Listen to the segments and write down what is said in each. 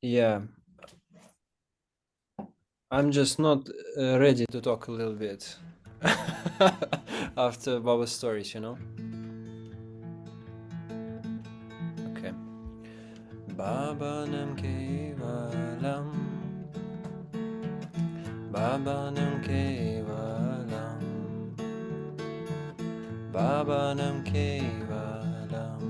Yeah, I'm just not ready to talk a little bit after Baba's stories, you know? Okay. Babanam Kevalam, Babanam Kevalam, Babanam Kevalam,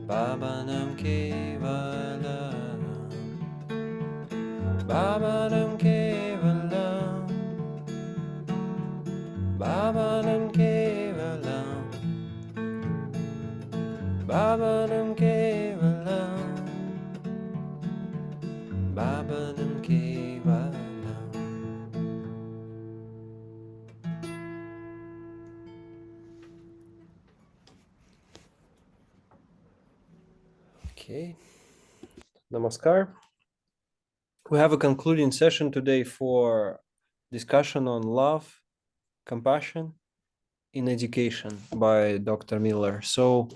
Babanam Kevalam, Babanam Kevalam, Babanam Kevalam, Babanam Kevalam, Babanam Kevalam. Okay, Namaskar. We have a concluding session today for discussion on love, compassion in education by Dr. Miller. So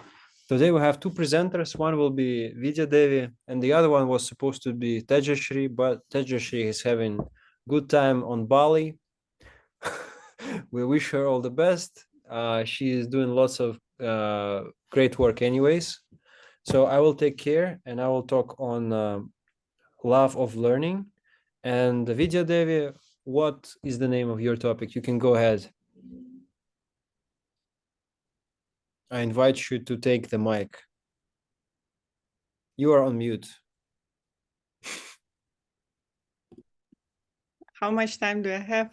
today we have two presenters. One will be Vidyadevi and the other one was supposed to be Tejashri, but Tejashri is having good time on Bali. We wish her all the best. She is doing lots of great work anyways. So I will take care and I will talk on love of learning. And Vidyadevi, what is the name of your topic? You can go ahead. I invite you to take the mic. You are on mute. How much time do I have?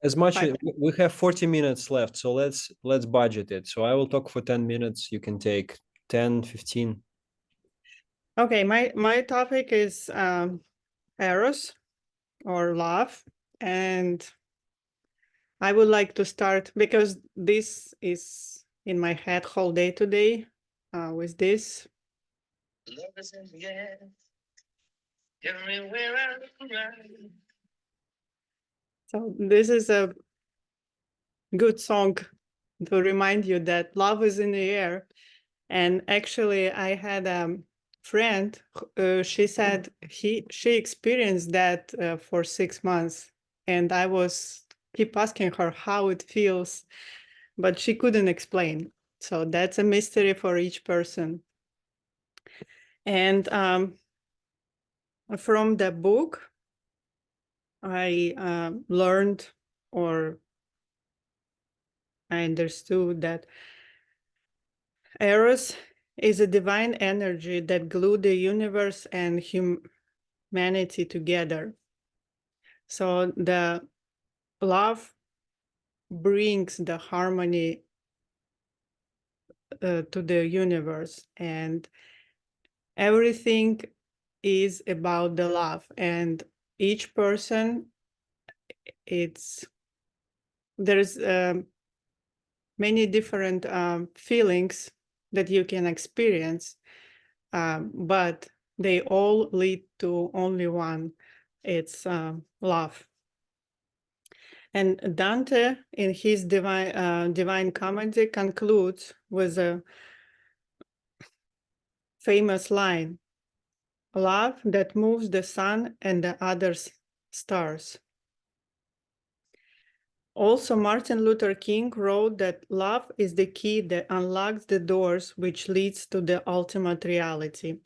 As much as 5. we have 40 minutes left, so let's budget it. So I will talk for 10 minutes. You can take 10, 15. Okay, my topic is Eros or love, and I would like to start because this is in my head whole day today with this. So this is a good song to remind you that love is in the air. And actually, I had a friend. She said she experienced that for 6 months, and I was keep asking her how it feels, but she couldn't explain. So that's a mystery for each person. And from the book, I learned or I understood that Eros is a divine energy that glued the universe and humanity together. So the love brings the harmony to the universe, and everything is about the love. And each person, there's many different feelings that you can experience, but they all lead to only one. It's love. And Dante, in his Divine Comedy, concludes with a famous line: love that moves the sun and the other stars. Also, Martin Luther King wrote that love is the key that unlocks the doors which leads to the ultimate reality.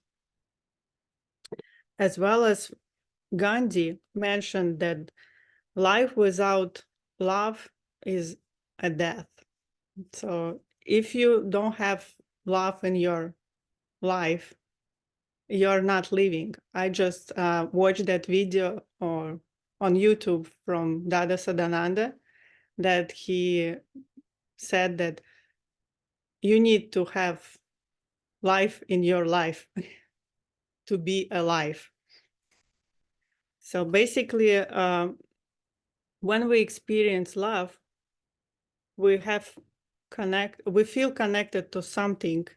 As well as Gandhi mentioned that life without love is a death. So if you don't have love in your life, you're not living. I just watched that video on YouTube from Dada Sadananda that he said that you need to have life in your life to be alive. So basically, when we experience love, we feel connected to something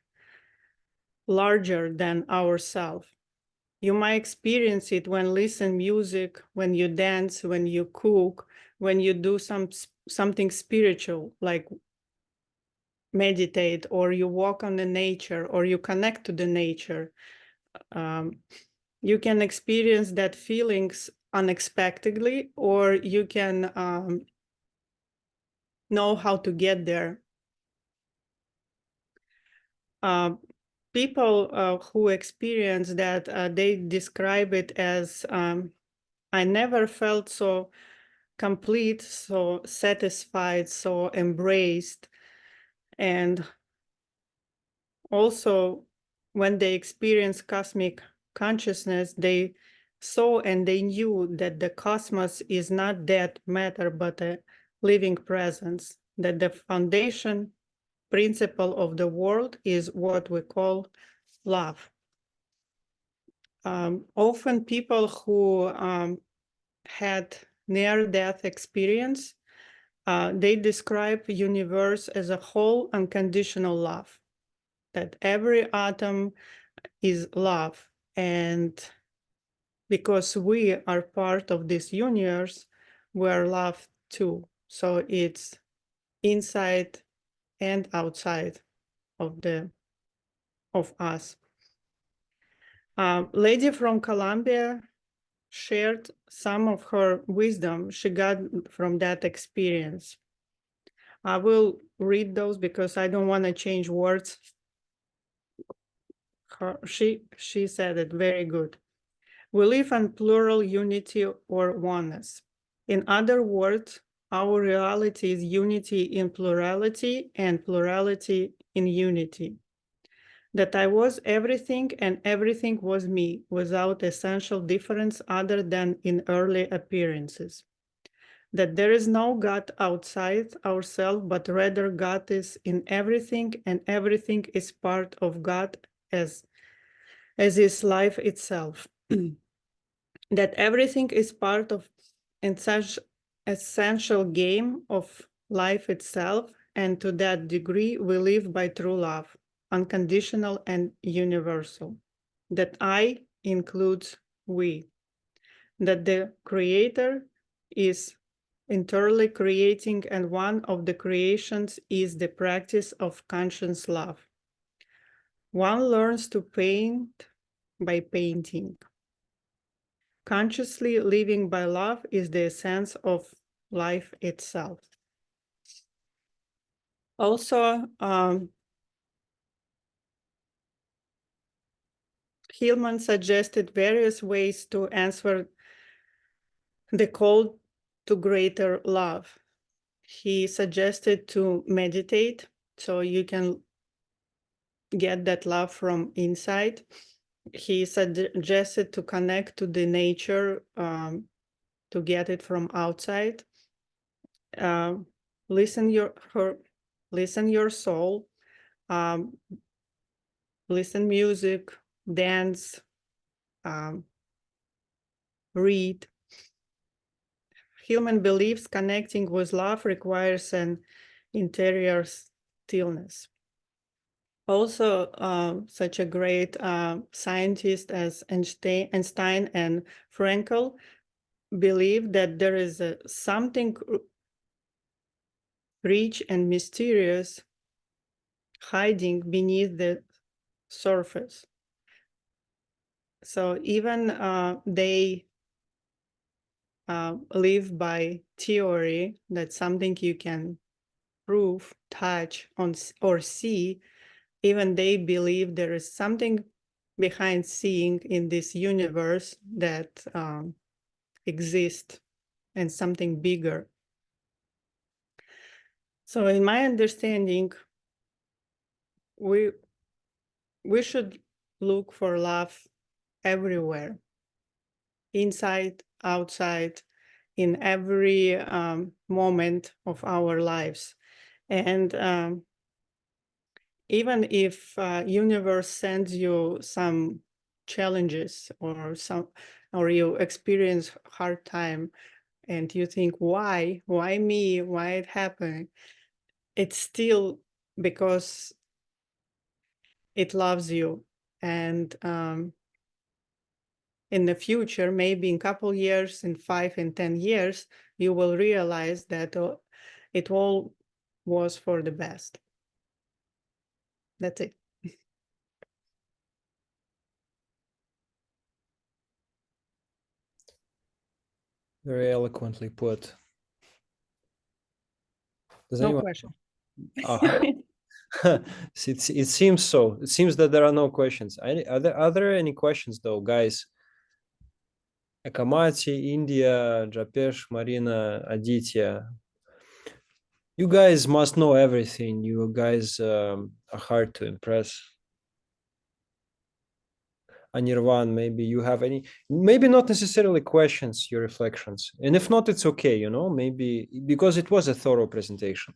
larger than ourselves. You might experience it when listen music, when you dance, when you cook, when you do something spiritual, like meditate, or you walk on the nature, or you connect to the nature, you can experience that feelings unexpectedly, or you can know how to get there. People who experience that, they describe it as, I never felt so complete, so satisfied, so embraced. And also, when they experience cosmic consciousness, they saw and they knew that the cosmos is not dead matter, but a living presence, that the foundation principle of the world is what we call love. Often people who had near-death experience, they describe universe as a whole unconditional love, that every atom is love. And because we are part of this universe, we are love too. So it's inside and outside of us. Lady from Colombia shared some of her wisdom she got from that experience. I will read those because I don't want to change words. She said it very good. We live in plural unity or oneness. In other words, our reality is unity in plurality and plurality in unity. That I was everything and everything was me, without essential difference other than in early appearances. That there is no God outside ourselves, but rather God is in everything, and everything is part of God as is life itself. That everything is part of such essential game of life itself, and to that degree we live by true love, unconditional and universal. That I includes we. That the creator is entirely creating, and one of the creations is the practice of conscious love. One learns to paint by painting. Consciously living by love is the essence of life itself. Also, Hillman suggested various ways to answer the call to greater love. He suggested to meditate, so you can get that love from inside. He suggested to connect to the nature, to get it from outside. Listen your soul, listen music, dance, read. Human believes connecting with love requires an interior stillness. Also, such a great scientist as Einstein and Frankl believe that there is something rich and mysterious hiding beneath the surface. So even they live by theory that something you can prove, touch, or see. Even they believe there is something behind seeing in this universe that exists, and something bigger. So in my understanding, we should look for love everywhere, inside, outside, in every moment of our lives. And even if universe sends you some challenges, or you experience hard time, and you think, why me, why it happened? It's still because it loves you. And in the future, maybe in a couple years, in 5 and 10 years, you will realize that it all was for the best. That's it. Very eloquently put. Does No anyone? question. It seems so. It seems that there are no questions. Are there any questions though, guys? Akamati, India, Japesh, Marina, Aditya. You guys must know everything. You guys are hard to impress. Anirvan, maybe you have any, maybe not necessarily questions, your reflections. And if not, it's okay, you know, maybe because it was a thorough presentation.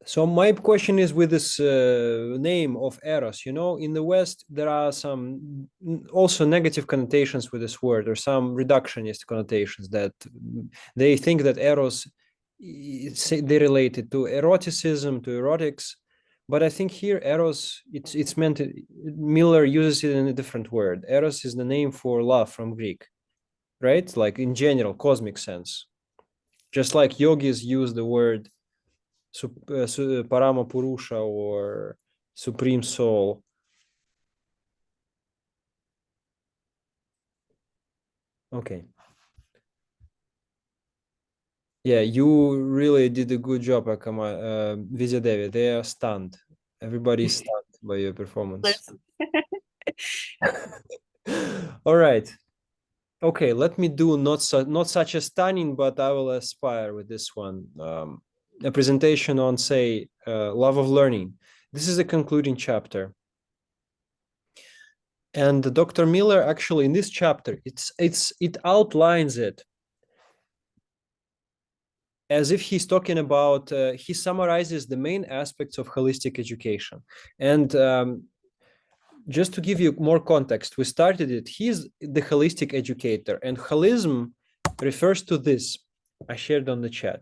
So my question is with this name of Eros, you know, in the West, there are some also negative connotations with this word or some reductionist connotations that they think that Eros, they relate it to eroticism, to erotics. But I think here Eros, it's meant, Miller uses it in a different word. Eros is the name for love from Greek, right? Like in general, cosmic sense. Just like yogis use the word Parama Purusha or Supreme Soul. Okay. Yeah, you really did a good job, Akama. Vidyadevi, they are stunned. Everybody's stunned by your performance. All right. Okay, let me do not such a stunning, but I will aspire with this one. A presentation on, say, love of learning. This is a concluding chapter. And Dr. Miller actually in this chapter, it outlines it as if he's talking about, he summarizes the main aspects of holistic education. And just to give you more context, we started it, he's the holistic educator, and holism refers to this. I shared on the chat.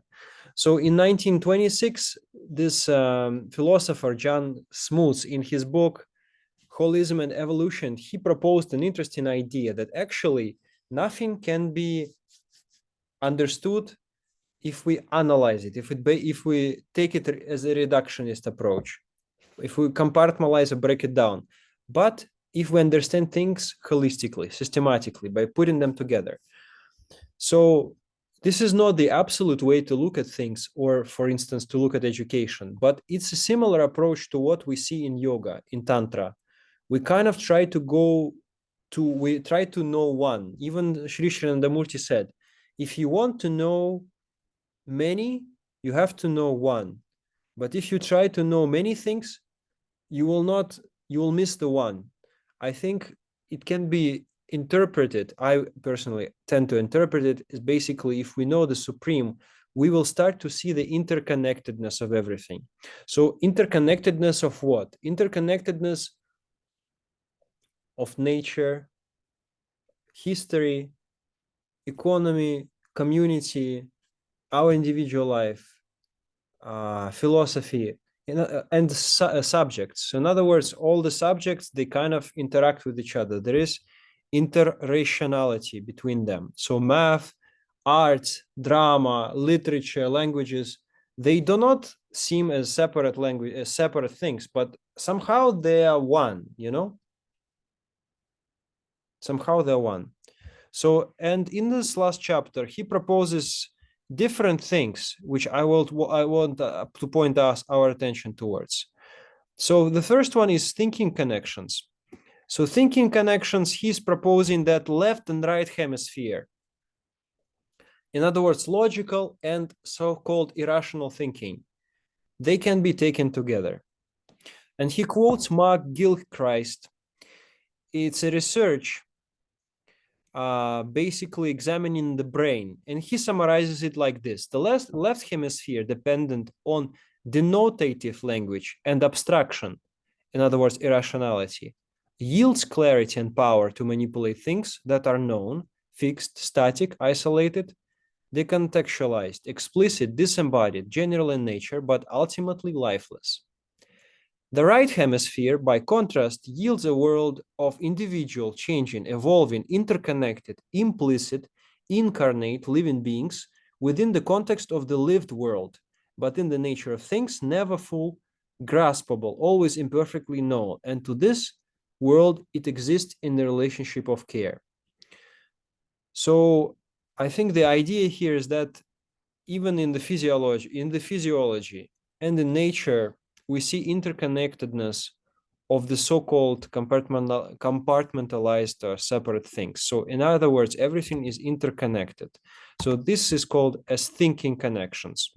So in 1926, this philosopher, John Smuts, in his book, Holism and Evolution, he proposed an interesting idea that actually nothing can be understood if we analyze it, if we take it as a reductionist approach, if we compartmentalize or break it down, but if we understand things holistically, systematically, by putting them together. So this is not the absolute way to look at things, or for instance, to look at education, but it's a similar approach to what we see in yoga, in Tantra. We kind of try to we try to know one. Even Sri Srinandamurti said, if you want to know many, you have to know one. But if you try to know many things, you will miss the one. I think it can be interpreted, I personally tend to interpret it as basically, if we know the Supreme, we will start to see the interconnectedness of everything. So interconnectedness of what? Interconnectedness of nature, history, economy, community, our individual life, philosophy, and subjects. So in other words, all the subjects, they kind of interact with each other. There is interrationality between them. So math, arts, drama, literature, languages, they do not seem as separate language, as separate things, but somehow they are one, you know? Somehow they're one. So, and in this last chapter, he proposes different things, which I want to point our attention towards. So the first one is thinking connections. So thinking connections, he's proposing that left and right hemisphere, in other words, logical and so-called irrational thinking, they can be taken together. And he quotes Mark Gilchrist. It's a research basically examining the brain, and he summarizes it like this: the left hemisphere, dependent on denotative language and abstraction, in other words, irrationality, yields clarity and power to manipulate things that are known, fixed, static, isolated, decontextualized, explicit, disembodied, general in nature, but ultimately lifeless. The right hemisphere, by contrast, yields a world of individual, changing, evolving, interconnected, implicit, incarnate living beings within the context of the lived world, but in the nature of things, never full, graspable, always imperfectly known. And to this world, it exists in the relationship of care. So I think the idea here is that even in the physiology and in nature, we see interconnectedness of the so-called compartmentalized separate things. So in other words, everything is interconnected. So this is called as thinking connections.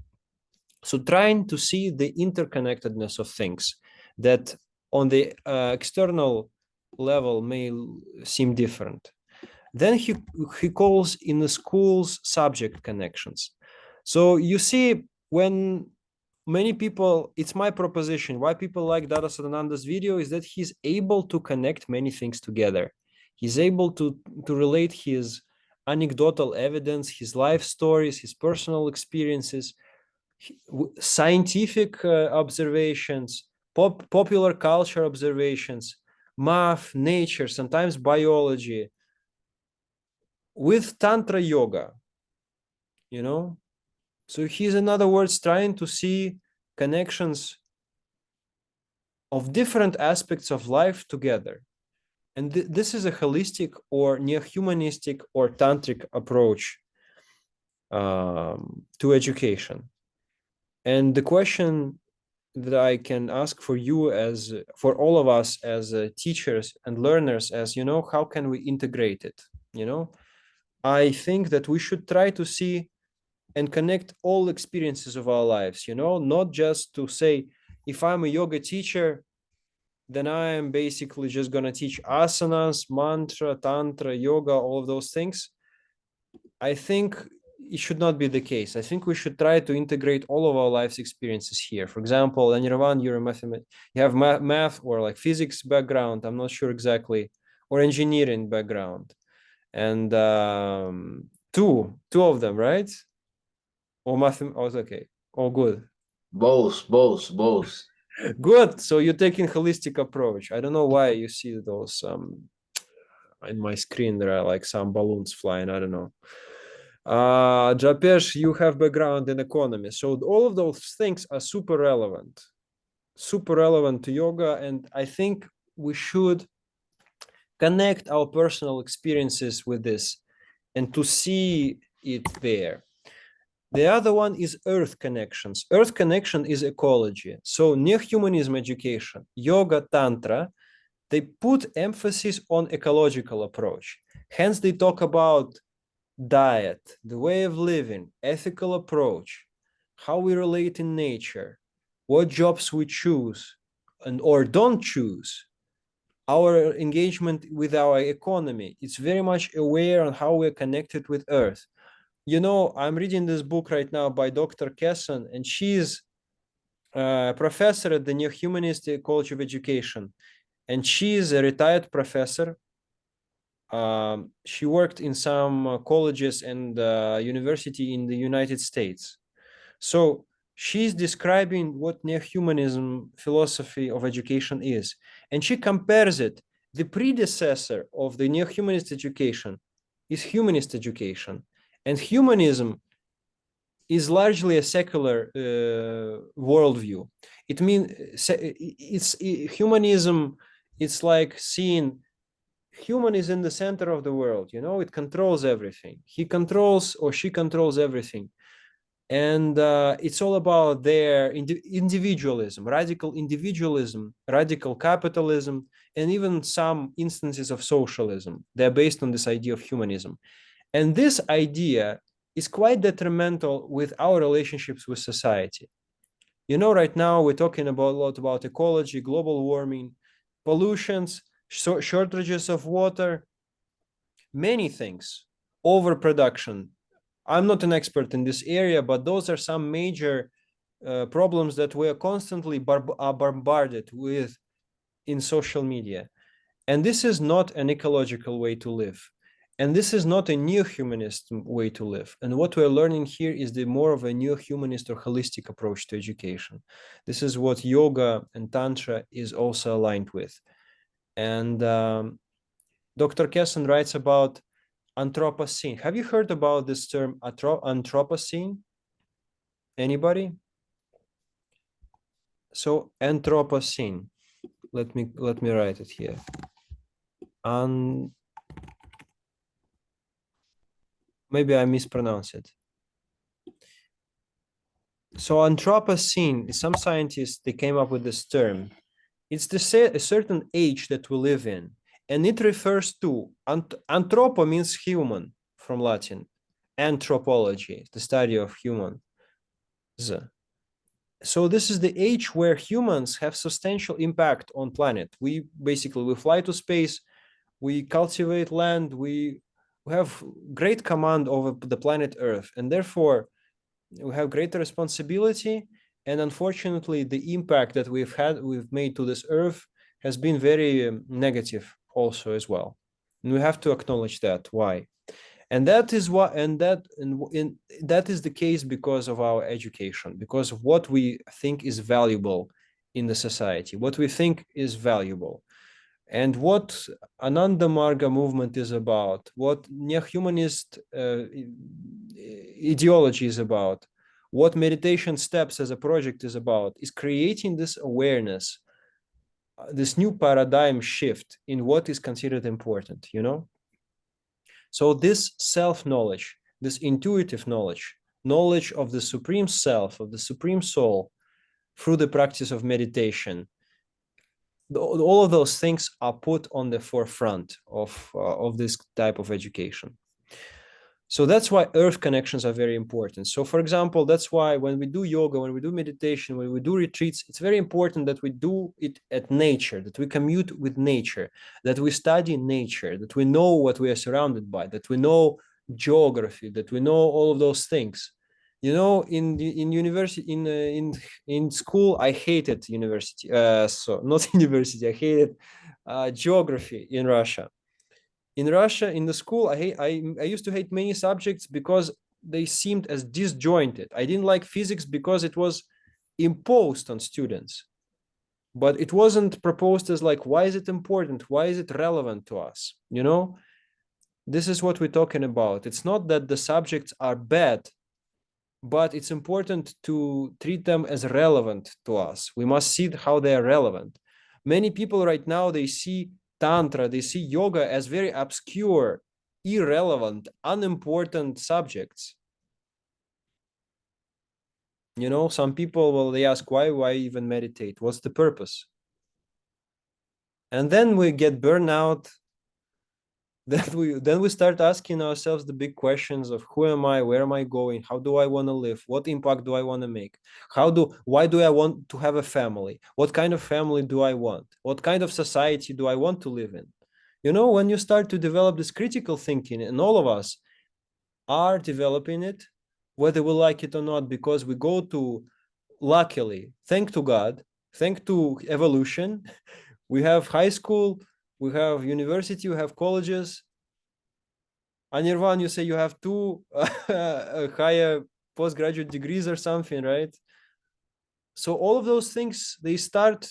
So trying to see the interconnectedness of things that on the external level may seem different. Then he calls in the schools subject connections. So you see, when many people, it's my proposition, why people like Dada Sadananda's video is that he's able to connect many things together. He's able to relate his anecdotal evidence, his life stories, his personal experiences, scientific observations, popular culture observations, math, nature, sometimes biology, with Tantra yoga, you know? So he's, in other words, trying to see connections of different aspects of life together. And this is a holistic or neo-humanistic or tantric approach to education. And the question that I can ask for you, as for all of us as teachers and learners, as you know, how can we integrate it? You know, I think that we should try to see and connect all experiences of our lives, you know, not just to say, if I'm a yoga teacher, then I am basically just going to teach asanas, mantra, tantra, yoga, all of those things. I think it should not be the case. I think we should try to integrate all of our life's experiences here. For example, Anirvan, you're a you have math or like physics background, I'm not sure exactly, or engineering background. And two of them, right? Or math, oh, okay. Oh, good. Both. Good. So you're taking holistic approach. I don't know why you see those in my screen. There are like some balloons flying. I don't know. Japesh, you have background in economy. So all of those things are super relevant to yoga. And I think we should connect our personal experiences with this and to see it there. The other one is earth connections. Earth connection is ecology. So neo-humanism education, yoga, tantra, they put emphasis on ecological approach. Hence, they talk about diet, the way of living, ethical approach, how we relate in nature, what jobs we choose and or don't choose, our engagement with our economy. It's very much aware on how we're connected with earth. You know, I'm reading this book right now by Dr. Kesson, and she's a professor at the Neo-Humanist College of Education, and she's a retired professor. She worked in some colleges and university in the United States. So she's describing what neo-humanism philosophy of education is, and she compares it. The predecessor of the neo-humanist education is humanist education, and humanism is largely a secular worldview. It means it's humanism. It's like seeing human is in the center of the world. You know, it controls everything. He controls or she controls everything, and it's all about their individualism, radical capitalism, and even some instances of socialism. They're based on this idea of humanism, and this idea is quite detrimental with our relationships with society. You know, right now we're talking about a lot about ecology, global warming, pollutions, shortages of water, many things, overproduction. I'm not an expert in this area, but those are some major problems that we are constantly bombarded with in social media. And this is not an ecological way to live. And this is not a neo-humanist way to live. And what we're learning here is the more of a neo-humanist or holistic approach to education. This is what yoga and tantra is also aligned with. And Dr. Kesson writes about Anthropocene. Have you heard about this term Anthropocene? Anybody? So Anthropocene. Let me write it here. Maybe I mispronounce it. So Anthropocene, some scientists, they came up with this term. It's a certain age that we live in, and it refers to, anthropo means human from Latin, anthropology, the study of humans. So this is the age where humans have substantial impact on planet. We fly to space, we cultivate land, we have great command over the planet Earth, and therefore we have greater responsibility. And unfortunately, the impact that we've made to this Earth has been very negative also as well. And we have to acknowledge that. Why? And that is what, that is the case because of our education, because of what we think is valuable in the society, what we think is valuable. And what Ananda Marga movement is about, what neo-humanist ideology is about, what meditation steps as a project is about, is creating this awareness, this new paradigm shift in what is considered important, you know? So this self-knowledge, this intuitive knowledge, knowledge of the supreme self, of the supreme soul, through the practice of meditation, all of those things are put on the forefront of this type of education. So that's why earth connections are very important. So for example, that's why when we do yoga, when we do meditation, when we do retreats, it's very important that we do it at nature, that we commute with nature, that we study nature, that we know what we are surrounded by, that we know geography, that we know all of those things. You know, in university, in school, I hated university. So not university, I hated geography in Russia. In Russia, in the school, I used to hate many subjects because they seemed as disjointed. I didn't like physics because it was imposed on students, but it wasn't proposed as like, why is it important? Why is it relevant to us? You know, this is what we're talking about. It's not that the subjects are bad, but it's important to treat them as relevant to us. We must see how they are relevant. Many people right now, they see Tantra, they see yoga as very obscure, irrelevant, unimportant subjects. You know, some people, well, they ask, why even meditate? What's the purpose? And then we get burnout. Then we start asking ourselves the big questions of who am I, where am I going, how do I want to live, what impact do I want to make, why do I want to have a family, what kind of family do I want, what kind of society do I want to live in? You know, when you start to develop this critical thinking, and all of us are developing it, whether we like it or not, because we go to, luckily, thank to God, thank to evolution, we have high school, we have university, we have colleges. Anirvan, you say you have two higher postgraduate degrees or something, right? So all of those things, they start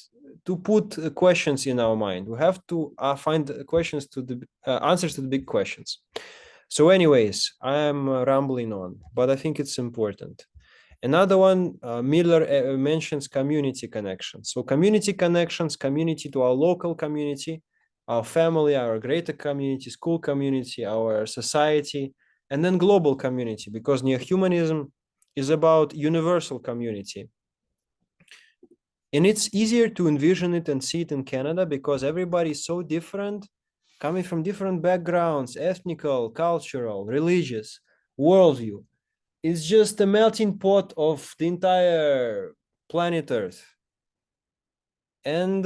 to put questions in our mind. We have to find questions to the answers to the big questions. So anyways, I am rambling on, but I think it's important. Another one, Miller mentions community connections. So community connections, community to our local community, our family, our greater community, school community, our society, and then global community, because neo-humanism is about universal community. And it's easier to envision it and see it in Canada because everybody is so different, coming from different backgrounds, ethnical, cultural, religious, worldview. It's just a melting pot of the entire planet Earth. And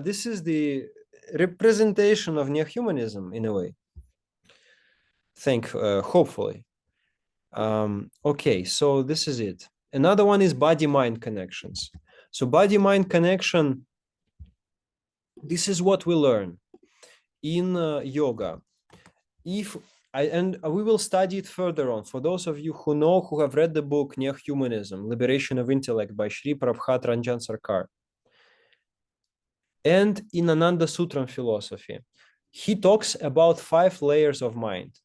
this is the representation of neo-humanism in a way. Hopefully. Okay, so this is it. Another one is body-mind connections. So body-mind connection, this is what we learn in yoga. if and we will study it further on. For those of you who know, who have read the book Neo-Humanism, Liberation of Intellect by Sri Prabhat Ranjan Sarkar, and in Ananda Sutram philosophy, he talks about 5 layers of mind.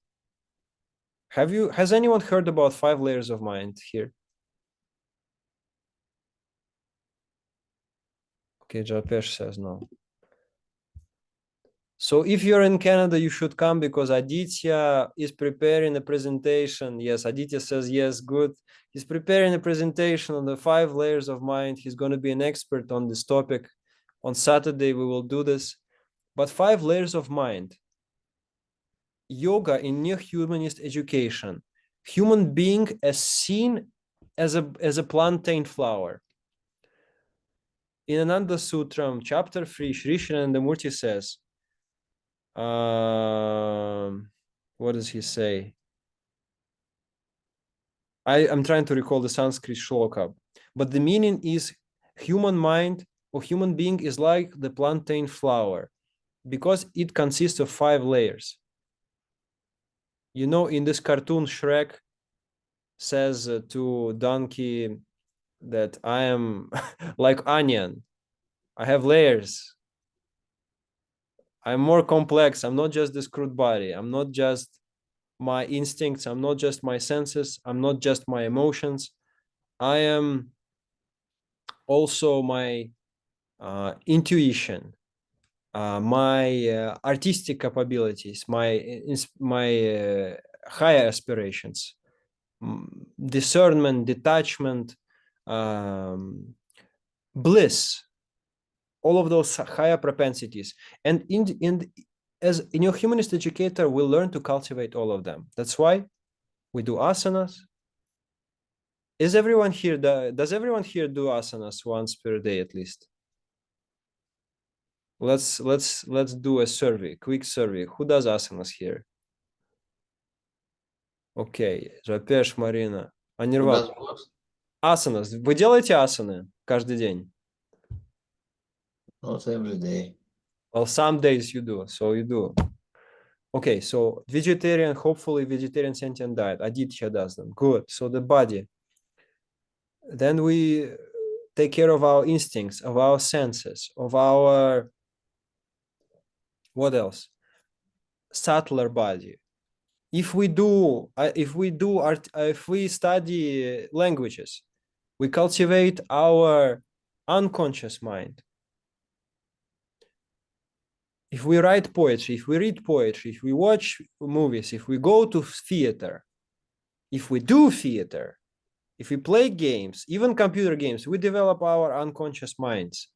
Has anyone heard about 5 layers of mind here? Okay, Japesh says no. So if you're in Canada, you should come because Aditya is preparing a presentation. Yes, Aditya says yes, good. He's preparing a presentation on the 5 layers of mind. He's going to be an expert on this topic. On Saturday, we will do this. But 5 layers of mind. Yoga in neo-humanist education. Human being as seen as a plantain flower. In Ananda Sutram, chapter 3, Sri Srinandamurti says, what does he say? I'm trying to recall the Sanskrit shloka, but the meaning is human mind or human being is like the plantain flower because it consists of 5 layers. You know, in this cartoon, Shrek says to donkey that I am like onion. I have layers. I'm more complex. I'm not just this crude body. I'm not just my instincts. I'm not just my senses. I'm not just my emotions. I am also my intuition, my artistic capabilities, my higher aspirations, discernment, detachment, bliss, all of those higher propensities. And as in your humanist educator, we learn to cultivate all of them. That's why we do asanas. Does everyone here do asanas once per day at least? Let's do a survey, quick survey. Who does asanas here? Окей, Жапеш, Марина. Нирмал, асанас. Вы делаете асаны каждый день? Not every day. Well, some days you do, so you do. Okay, so vegetarian, hopefully vegetarian sentient diet. Aditya does them. Good. So the body. Then we take care of our instincts, of our senses, of our, what else? Subtler body. If we study languages, we cultivate our unconscious mind. If we write poetry, if we read poetry, if we watch movies, if we go to theater, if we do theater, if we play games, even computer games, we develop our unconscious minds.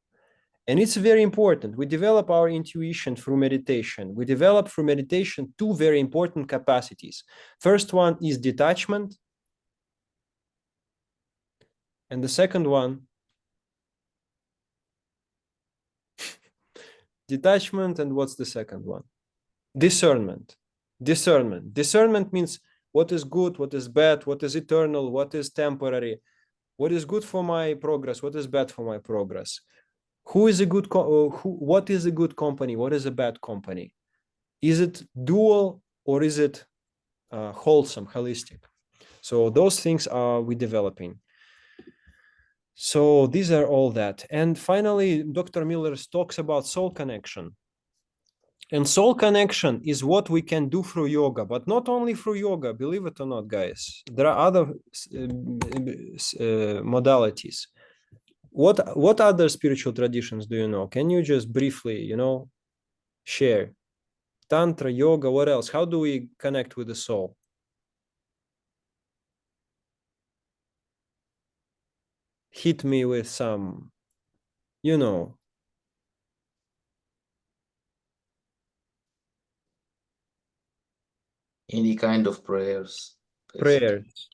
And it's very important. We develop our intuition through meditation. We develop through meditation 2 very important capacities. First one is detachment. And the second one, detachment. And what's the second one? Discernment. Discernment means what is good, what is bad, what is eternal, what is temporary, what is good for my progress, what is bad for my progress. What is a good company? What is a bad company? Is it dual or is it wholesome, holistic? So those things are we developing. So these are all that. And finally, Dr. Miller talks about soul connection. And soul connection is what we can do through yoga, but not only through yoga, believe it or not, guys. There are other modalities. What other spiritual traditions do you know? Can you just briefly, share? Tantra, yoga, what else? How do we connect with the soul? Hit me with some, Any kind of prayers. basically. prayers.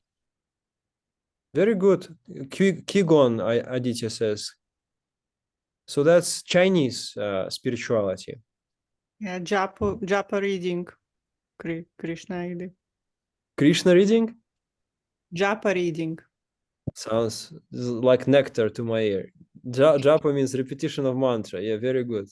Very good. Qigong, Aditya says. So that's Chinese spirituality. Yeah, japa reading, Krishna reading. Krishna reading? Japa reading. Sounds like nectar to my ear. Japa means repetition of mantra. Yeah, very good.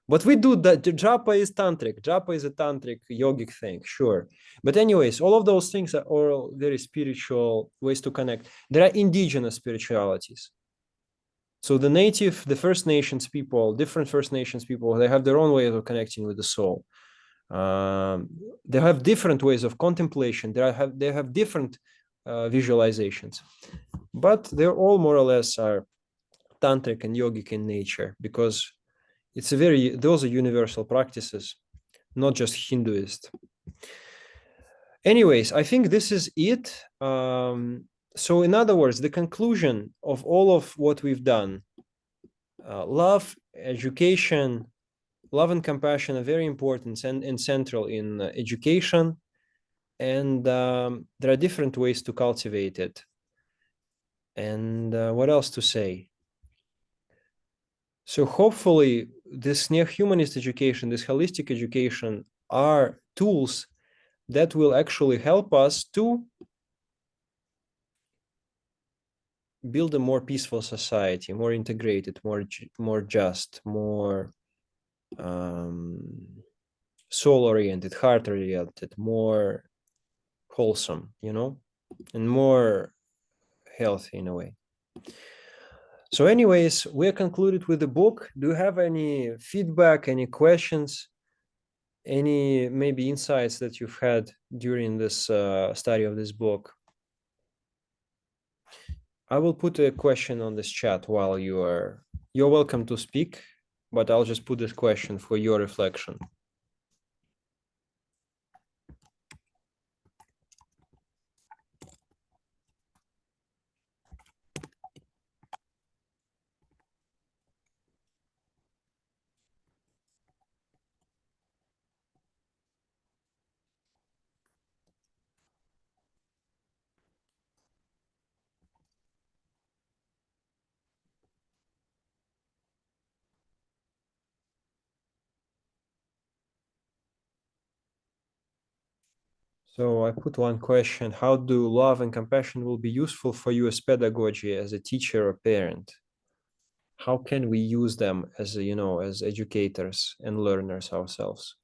What we do, that japa is tantric. Japa is a tantric yogic thing, sure. But anyways, all of those things are all very spiritual ways to connect. There are indigenous spiritualities. So the First Nations people, different First Nations people, they have their own way of connecting with the soul. They have different ways of contemplation. They have different visualizations, but they're all more or less are tantric and yogic in nature, because those are universal practices, not just Hinduist. Anyways, I think this is it. So in other words, the conclusion of all of what we've done, love, education, love and compassion are very important and central in education. And there are different ways to cultivate it. And what else to say? So hopefully this neo-humanist education, this holistic education are tools that will actually help us to build a more peaceful society, more integrated, more just, more soul-oriented, heart-oriented, more wholesome, and more healthy in a way. So anyways, we're concluded with the book. Do you have any feedback, any questions, any maybe insights that you've had during this study of this book? I will put a question on this chat while you're welcome to speak, but I'll just put this question for your reflection. So I put one question: how do love and compassion will be useful for you as pedagogy, as a teacher or parent? How can we use them as as educators and learners ourselves?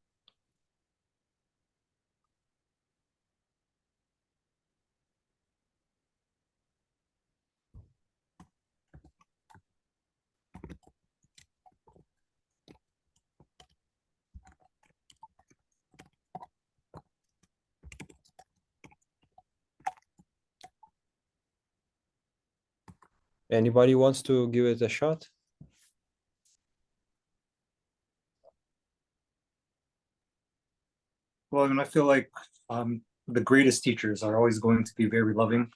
Anybody wants to give it a shot? Well, I mean, I feel like the greatest teachers are always going to be very loving,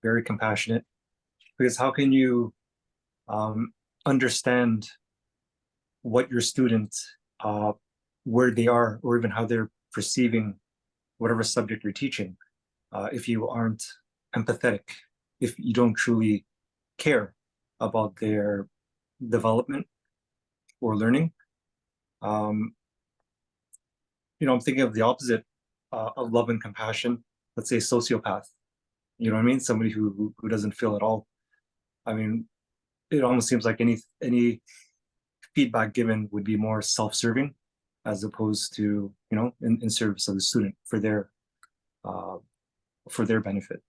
very compassionate, because how can you understand what your students, where they are, or even how they're perceiving whatever subject you're teaching, if you aren't empathetic, if you don't truly care about their development or learning? I'm thinking of the opposite of love and compassion. Let's say sociopath. You know what I mean? Somebody who doesn't feel at all. I mean, it almost seems like any feedback given would be more self-serving, as opposed to in service of the student for their benefit.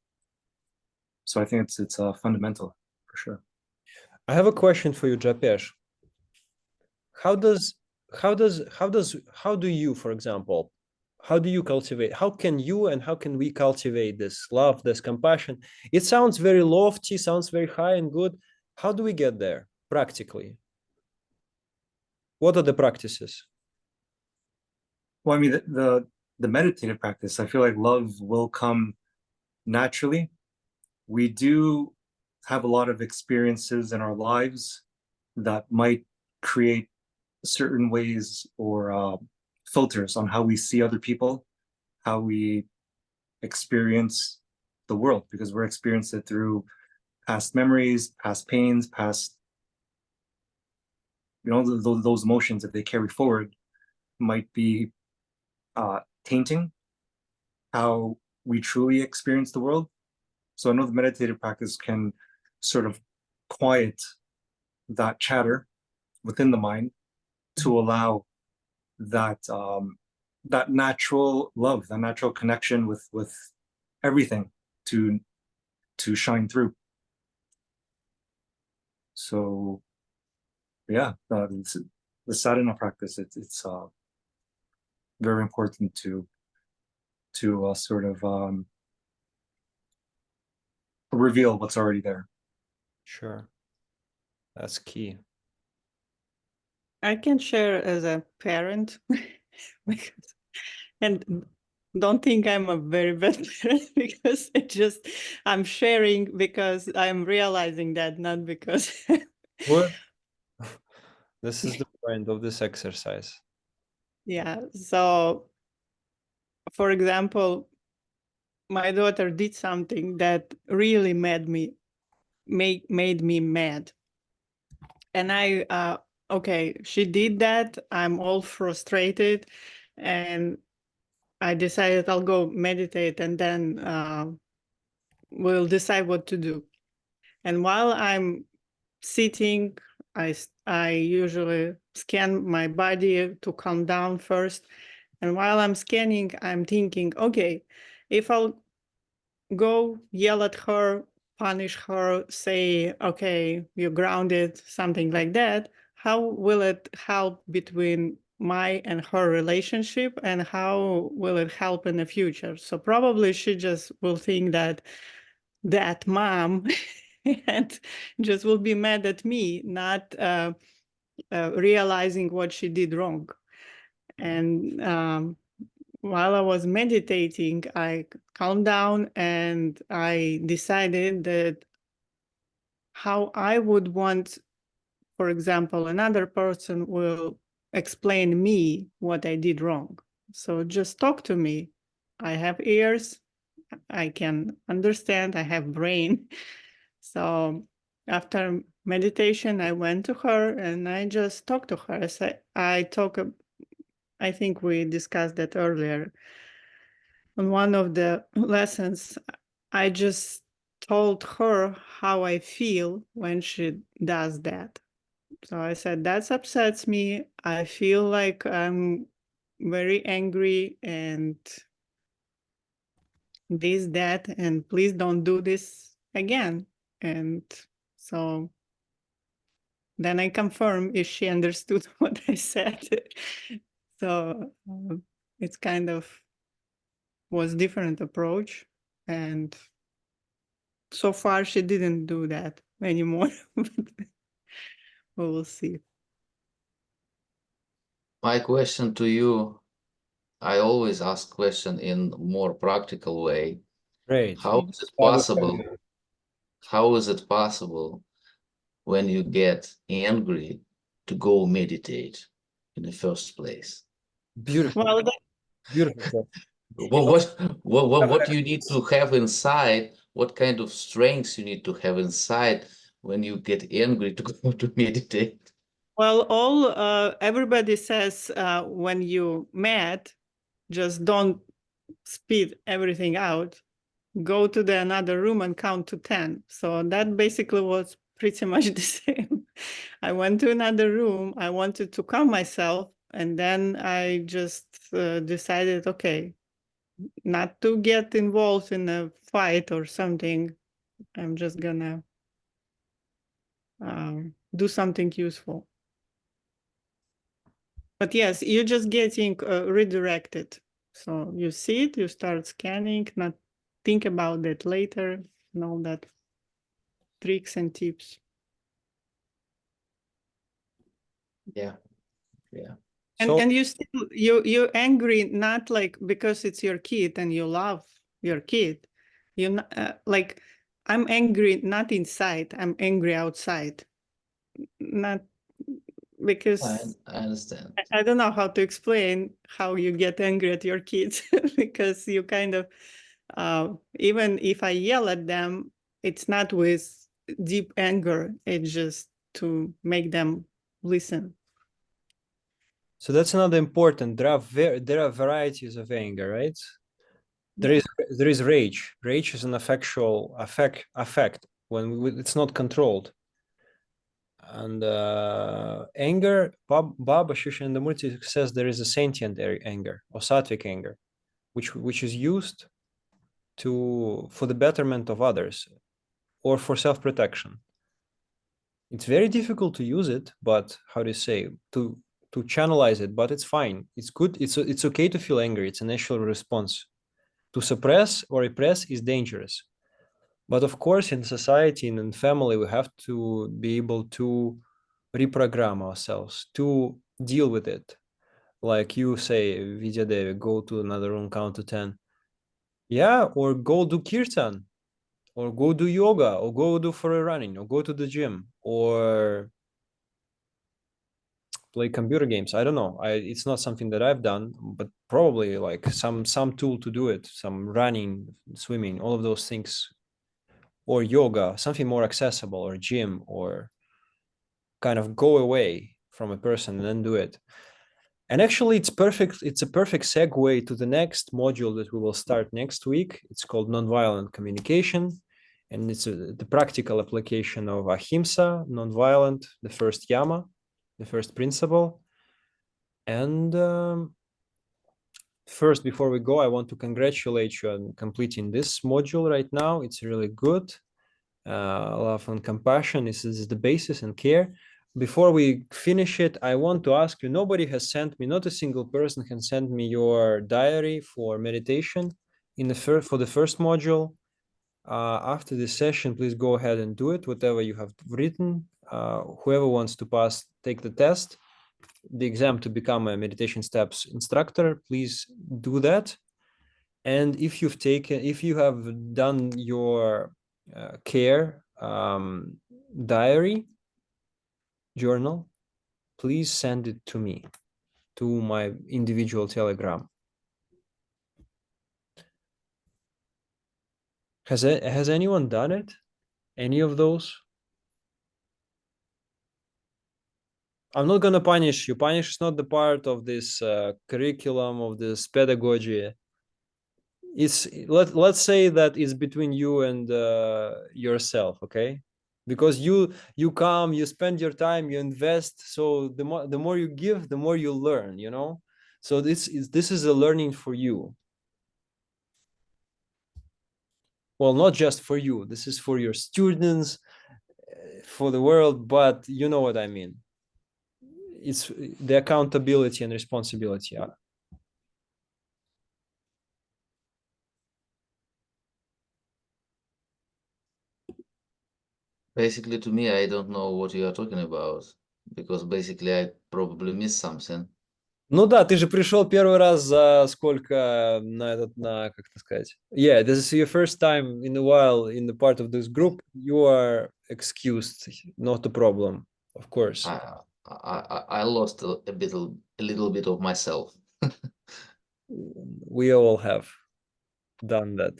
So I think it's fundamental for sure. I have a question for you, Japesh. How do you, for example, how do you cultivate, how can you and how can we cultivate this love, this compassion? It sounds very lofty, sounds very high and good. How do we get there practically? What are the practices? Well, I mean, the meditative practice, I feel like love will come naturally. We do have a lot of experiences in our lives that might create certain ways or filters on how we see other people, how we experience the world, because we're experiencing it through past memories, past pains, past, those emotions that they carry forward might be tainting how we truly experience the world. So I know the meditative practice can sort of quiet that chatter within the mind to allow that that natural love, that natural connection with everything to shine through. So yeah, the sadhana practice, it's very important to sort of reveal what's already there. Sure. That's key. I can share as a parent, because, and don't think I'm a very bad parent, because I'm sharing because I'm realizing that, not because. What? This is the point of this exercise. Yeah. So, for example, my daughter did something that really made me mad. And okay, she did that. I'm all frustrated, and I decided I'll go meditate, and then we'll decide what to do. And while I'm sitting, I usually scan my body to calm down first. And while I'm scanning, I'm thinking, okay, if I'll go yell at her, punish her, say, okay, you're grounded, something like that, how will it help between my and her relationship, and how will it help in the future? So probably she just will think that mom and just will be mad at me, not realizing what she did wrong. And while I was meditating, I calmed down and I decided that how I would want, for example, another person will explain me what I did wrong. So just talk to me. I have ears. I can understand. I have brain. So after meditation, I went to her and I just talked to her. I think we discussed that earlier. On one of the lessons, I just told her how I feel when she does that. So I said, that upsets me. I feel like I'm very angry and this, that, and please don't do this again. And so then I confirm if she understood what I said. So it's kind of was different approach. And so far she didn't do that anymore. But we will see. My question to you, I always ask question in more practical way. Great. How is it possible? How is it possible when you get angry to go meditate in the first place? Beautiful. Well, Beautiful. What you need to have inside? What kind of strengths you need to have inside when you get angry to go to meditate? well, everybody says when you mad, just don't spit everything out. Go to the another room and count to 10. So that basically was pretty much the same. I went to another room. I wanted to calm myself, and then I just decided, okay, not to get involved in a fight or something. I'm just gonna do something useful. But yes, you're just getting redirected. So you see it, you start scanning, not think about that later, and all that tricks and tips. Yeah, yeah. So And you're angry, not like because it's your kid and you love your kid. You like, I'm angry not inside, I'm angry outside. Not because I understand. I don't know how to explain how you get angry at your kids because you kind of even if I yell at them, it's not with deep anger. It's just to make them listen. so that's another important. There are varieties of anger, right? There is rage. Rage is an affect when it's not controlled. And anger, Baba Shishandamurti says there is a sentient anger or sattvic anger, which is used for the betterment of others or for self-protection. It's very difficult to use it, but how do you say, to channelize it, but it's fine. It's good. It's okay to feel angry. It's a natural response. To suppress or repress is dangerous. But of course, in society and in family, we have to be able to reprogram ourselves to deal with it. Like you say, Vidyadevi, go to another room, count to 10. Yeah, or go do kirtan, or go do yoga, or go do for a running, or go to the gym, or play computer games. I don't know. It's not something that I've done, but probably like some tool to do it, some running, swimming, all of those things, or yoga, something more accessible, or gym, or kind of go away from a person and then do it. And actually, it's perfect. It's a perfect segue to the next module that we will start next week. It's called nonviolent communication, and it's the practical application of ahimsa, nonviolent, the first yama, the first principle. And first, before we go, I want to congratulate you on completing this module right now. It's really good. Love and compassion is the basis, and care. Before we finish it, I want to ask you, nobody has sent me, not a single person can send me your diary for meditation for the first module. After this session, please go ahead and do it, whatever you have written. Whoever wants to pass, take the test, the exam to become a meditation steps instructor, please do that. And if you have done your care diary journal, please send it to me, to my individual Telegram. Has anyone done it? Any of those? I'm not gonna punish you. Punish is not the part of this curriculum, of this pedagogy. Let's say that it's between you and yourself, okay? Because you come, you spend your time, you invest. So the more you give, the more you learn, you know. So this is a learning for you. Well, not just for you. This is for your students, for the world. But you know what I mean. It's the accountability and responsibility. Basically, to me, I don't know what you are talking about, because basically I probably missed something. Ну да, ты же пришел первый раз за сколько как это сказать? Yeah, this is your first time in a while in the part of this group. You are excused, not a problem, of course. I lost a little bit of myself. We all have done that.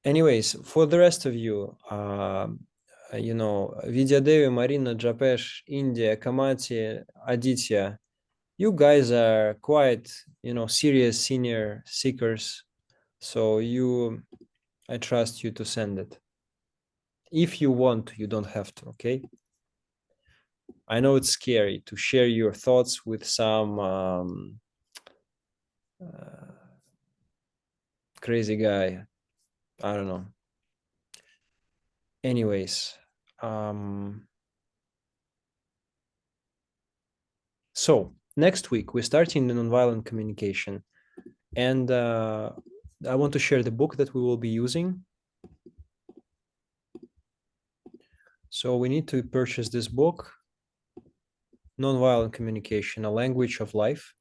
Anyways, for the rest of you, Vidyadevi, Marina, Japesh, India, Kamati, Aditya, you guys are quite, serious senior seekers. So I trust you to send it. If you want to, you don't have to, okay? I know it's scary to share your thoughts with some crazy guy. I don't know. Anyways, so next week we're starting the nonviolent communication, and I want to share the book that we will be using. So we need to purchase this book, Nonviolent Communication, A Language of Life.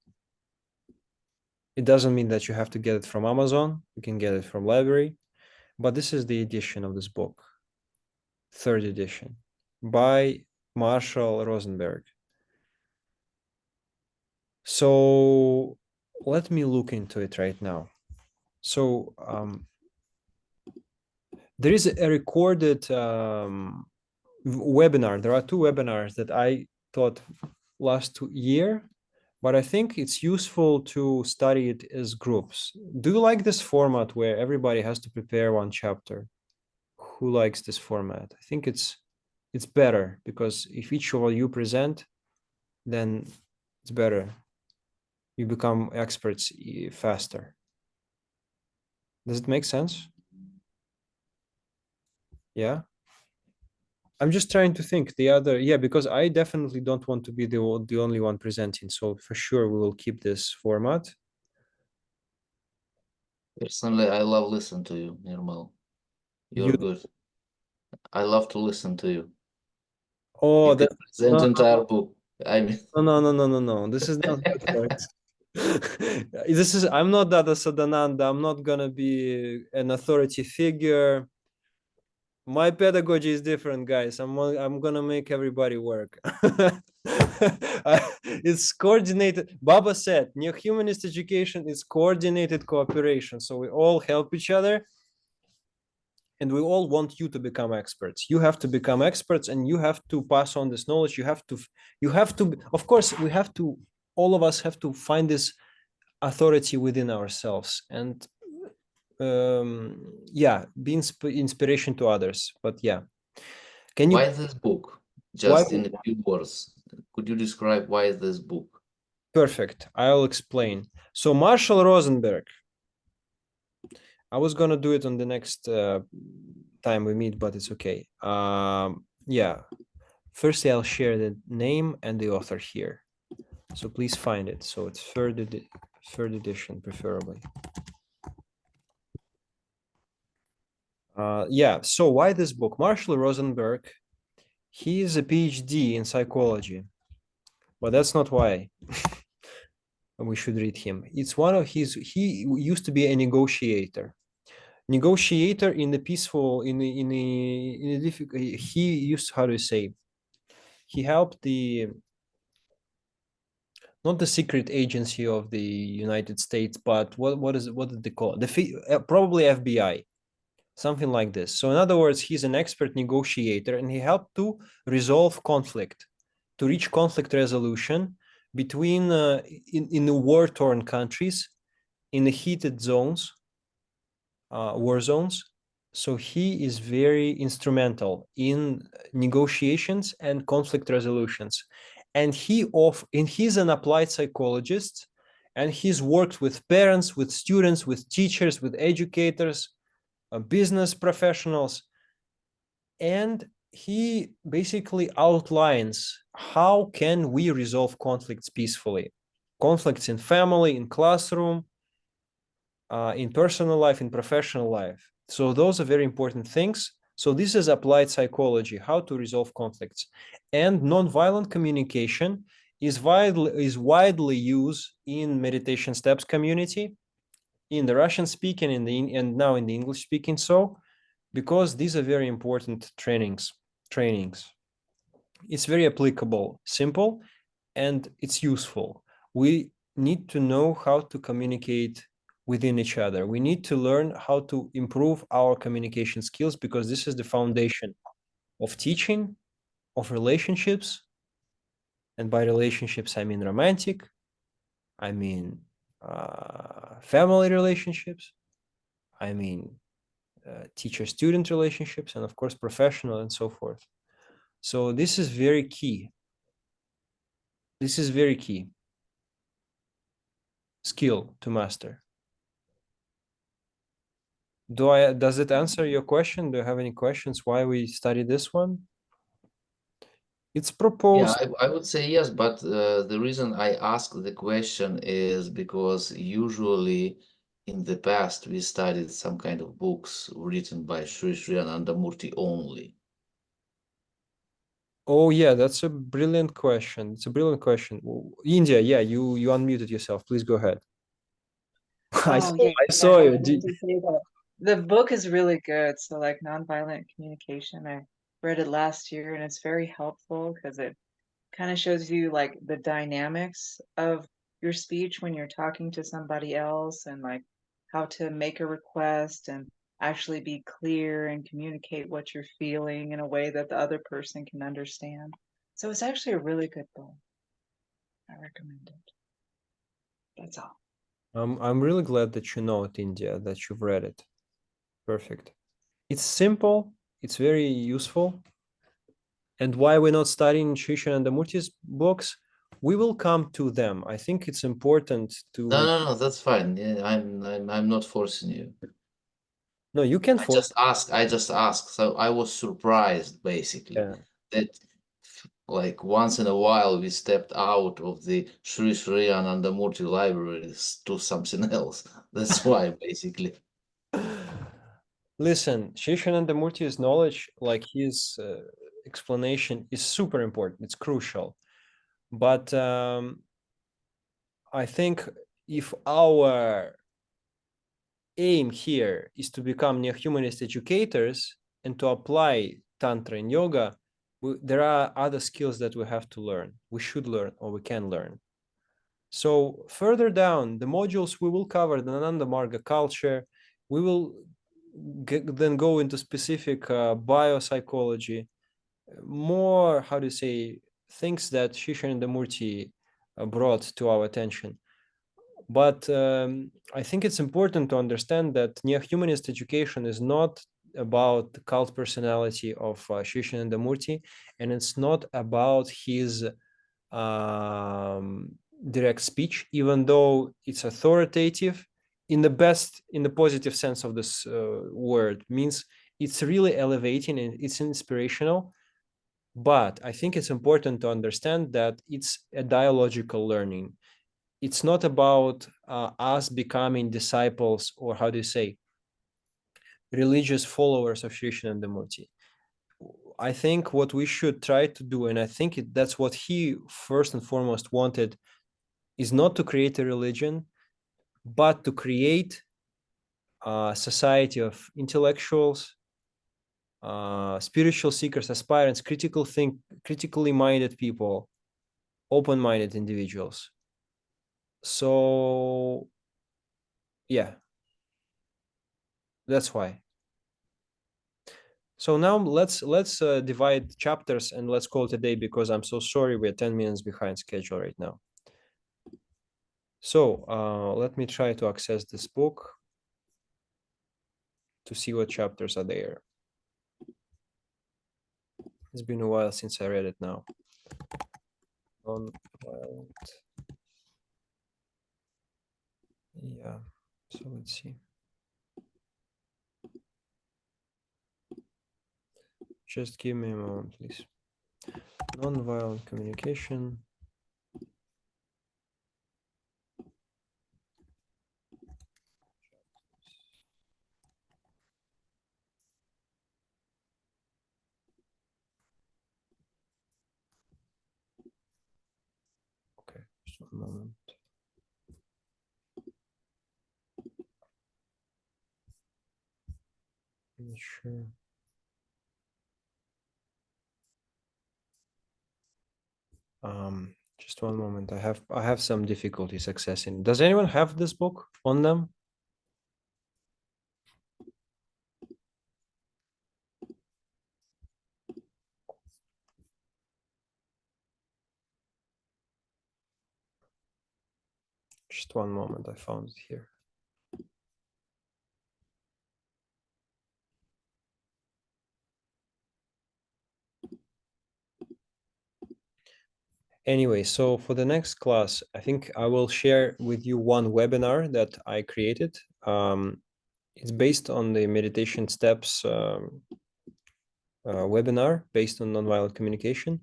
It doesn't mean that you have to get it from Amazon. You can get it from library, but this is the edition of this book, third edition, by Marshall Rosenberg. So let me look into it right now. So there is a recorded webinar. There are two webinars that I taught last year, but I think it's useful to study it as groups. Do you like this format where everybody has to prepare one chapter? who likes this format. I think it's better because if each of you present, then it's better. You become experts faster. Does it make sense? Yeah. I'm just trying to think the other, yeah, because I definitely don't want to be the only one presenting. So for sure we will keep this format. Personally, I love listening to you, Nirmal. You're good. I love to listen to you. Oh, You can that present no, entire book. I mean, no. This is not good for it. This is, I'm not Dada Sadananda. I'm not gonna be an authority figure. My pedagogy is different, guys. I'm gonna make everybody work. It's coordinated. Baba said, "New humanist education is coordinated cooperation." So we all help each other, and we all want you to become experts. You have to become experts, and you have to pass on this knowledge. You have to. Of course, we have to. All of us have to find this authority within ourselves, and yeah, be inspiration to others. But yeah. Can you why this book? why Just in a few words. Could you describe why this book? perfect? I'll explain. So Marshall Rosenberg, I was gonna do it on the next time we meet, but it's okay. Yeah. Firstly, I'll share the name and the author here. So please find it. So it's third edition, preferably. Yeah. So why this book? Marshall Rosenberg, he is a PhD in psychology, but that's not why we should read him. It's one of his. He used to be a negotiator in the peaceful in the difficult. He used, how do you say, he helped the, not the secret agency of the United States, but what did they call it? Probably FBI, something like this. So in other words, he's an expert negotiator, and he helped to resolve conflict, to reach conflict resolution between in the war-torn countries, in the heated zones, war zones. So he is very instrumental in negotiations and conflict resolutions. And he's an applied psychologist, and he's worked with parents, with students, with teachers, with educators, business professionals. And he basically outlines how can we resolve conflicts peacefully. Conflicts in family, in classroom, in personal life, in professional life. So those are very important things. So this is applied psychology, how to resolve conflicts. And nonviolent communication is widely used in meditation steps community, in the Russian speaking, and now in the English speaking. So because these are very important trainings. It's very applicable, simple, and it's useful. We need to know how to communicate within each other. We need to learn how to improve our communication skills, because this is the foundation of teaching, of relationships. And by relationships, I mean romantic, I mean family relationships, I mean teacher-student relationships, and of course, professional and so forth. So this is very key. This is very key skill to master. Does it answer your question? Do you have any questions why we study this one? It's Yeah, proposed. I would say yes, but the reason I ask the question is because usually in the past we studied some kind of books written by Sri Sri Anandamurti only. Oh yeah, that's a brilliant question. It's a brilliant question. India, yeah, you unmuted yourself. Please go ahead. Oh yeah, I saw I you. wanted to say that the book is really good. So like nonviolent communication, I read it last year and it's very helpful because it kind of shows you like the dynamics of your speech when you're talking to somebody else and like how to make a request and actually be clear and communicate what you're feeling in a way that the other person can understand. So it's actually a really good book. I recommend it. That's all. I'm really glad that you know it, India, that you've read it. Perfect. It's simple, it's very useful. And why we're not studying Sri Shanandamurti's books, we will come to them. I think it's important to. No, that's fine. Yeah, I'm not forcing you. No, you can I force. just asked. So I was surprised basically Yeah. that like once in a while we stepped out of the Sri Sri Anandamurti libraries to something else. That's why basically. Listen, Sri Shanandamurti's knowledge, like his explanation, is super important. It's crucial. But I think if our aim here is to become neo-humanist educators and to apply Tantra and yoga, there are other skills that we have to learn. We should learn or we can learn. So further down the modules, we will cover the Ananda Marga culture. We will then go into specific biopsychology, more, how to say, things that Shishanandamurti brought to our attention. But I think it's important to understand that neo-humanist education is not about the cult personality of Shishanandamurti, and it's not about his direct speech, even though it's authoritative in the positive sense of this word, means it's really elevating and it's inspirational. But I think it's important to understand that it's a dialogical learning. It's not about us becoming disciples, or how do you say, religious followers of Sri Shanandamurti. I think what we should try to do, and I think that's what he first and foremost wanted, is not to create a religion, but to create a society of intellectuals, spiritual seekers, aspirants, critically minded people, open-minded individuals. So yeah, that's why. So now let's divide chapters and let's call it a day, because I'm so sorry we're 10 minutes behind schedule right now. So let me try to access this book to see what chapters are there. It's been a while since I read it now. Non-violent. Yeah, so let's see. Just give me a moment, please. Non-violent communication. Okay, just one moment. I'm not sure. Just one moment. I have some difficulties accessing. Does anyone have this book on them? Just one moment. I found it here. Anyway, so for the next class, I think I will share with you one webinar that I created. It's based on the meditation steps webinar based on nonviolent communication.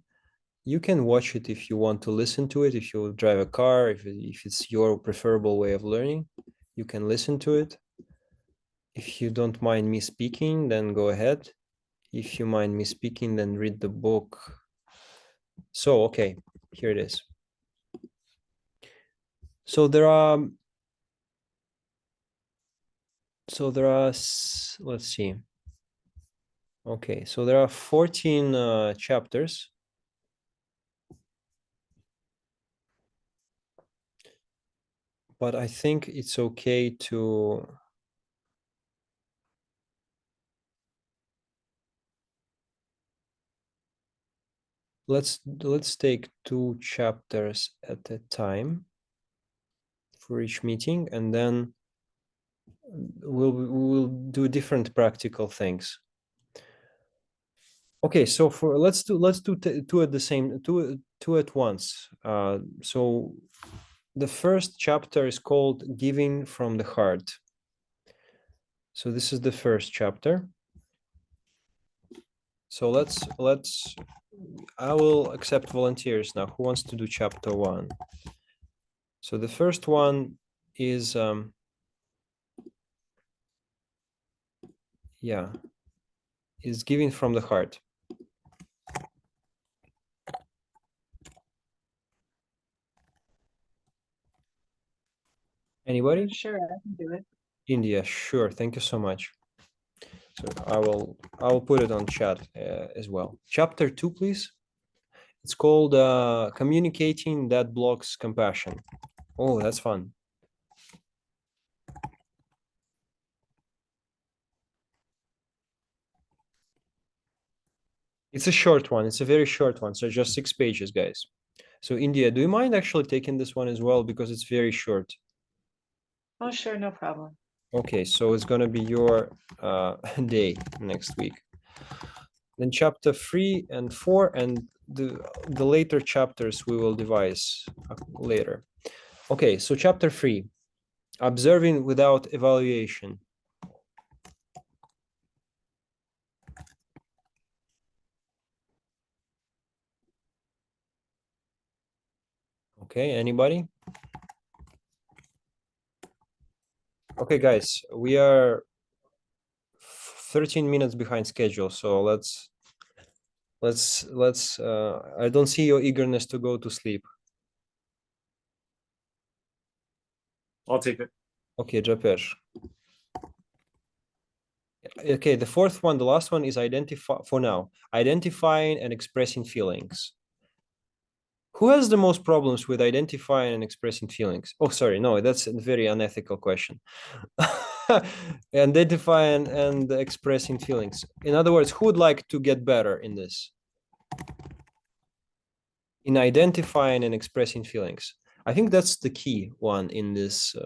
You can watch it if you want to listen to it. If you drive a car, if it's your preferable way of learning, you can listen to it. If you don't mind me speaking, then go ahead. If you mind me speaking, then read the book. So, okay, here it is. So there are, let's see. Okay, so there are 14 chapters. But I think it's okay to let's take 2 chapters at a time for each meeting, and then we'll do different practical things. Okay, so for let's do two at the same two at once. So the first chapter is called Giving from the Heart. So this is the first chapter. So let's I will accept volunteers now. Who wants to do chapter 1? So the first one is is Giving from the Heart. Anybody? Sure, I can do it. India, sure. Thank you so much. So I will put it on chat as well. Chapter 2, please. It's called Communicating That Blocks Compassion. Oh, that's fun. It's a short one. It's a very short one. So just 6 pages, guys. So India, do you mind actually taking this one as well? Because it's very short. Oh, sure, no problem. Okay, so it's going to be your day next week. Then chapter 3 and 4 and the later chapters we will devise later. Okay, so chapter 3, Observing Without Evaluation. Okay, anybody? Okay, guys, we are 13 minutes behind schedule, so let's I don't see your eagerness to go to sleep. I'll take it. Okay, Japer. Okay, the fourth one, the last one is identifying and expressing feelings. Who has the most problems with identifying and expressing feelings? Oh, sorry, no, that's a very unethical question. Identifying and expressing feelings. In other words, who would like to get better in this? In identifying and expressing feelings. I think that's the key one in this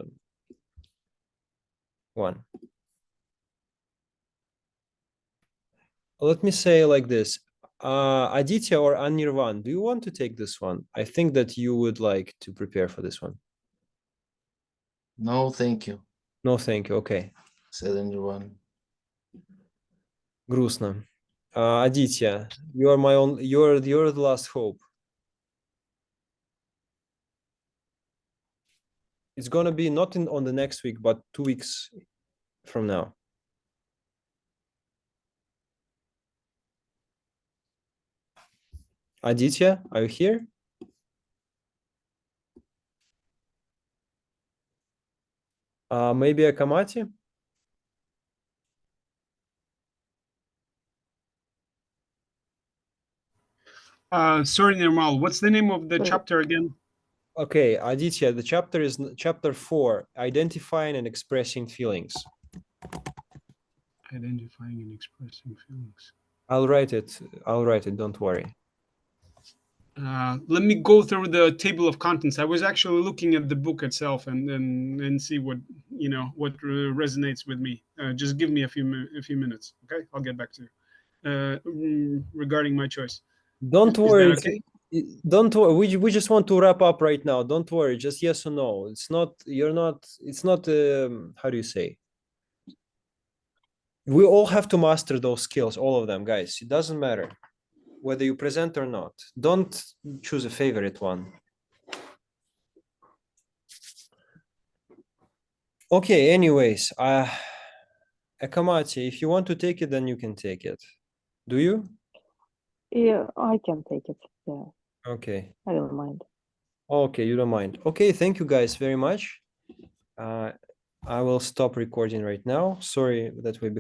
one. Let me say like this. Aditya or Anirvan, do you want to take this one? I think that you would like to prepare for this one. No, thank you. No, thank you. Okay. Said anyone. Грустно. Aditya, you are my own. You're the last hope. It's gonna be not on the next week, but 2 weeks from now. Aditya, are you here? Maybe a Kamati? Sorry, Nirmal, what's the name of the chapter again? Okay, Aditya, the chapter is chapter 4, Identifying and Expressing Feelings. Identifying and expressing feelings. I'll write it, don't worry. Let me go through the table of contents. I was actually looking at the book itself and see what what resonates with me. Just give me a few minutes, okay? I'll get back to you regarding my choice. Don't Is worry. that okay? Don't worry. We just want to wrap up right now. Don't worry. Just yes or no. It's not. You're not. It's not. How do you say? We all have to master those skills, all of them, guys. It doesn't matter whether you present or not. Don't choose a favorite one. Okay. Anyways, Akamati, if you want to take it, then you can take it. Do you? Yeah, I can take it. Yeah, Okay. I don't mind. Okay, you don't mind. Okay, thank you guys very much. I will stop recording right now. Sorry that we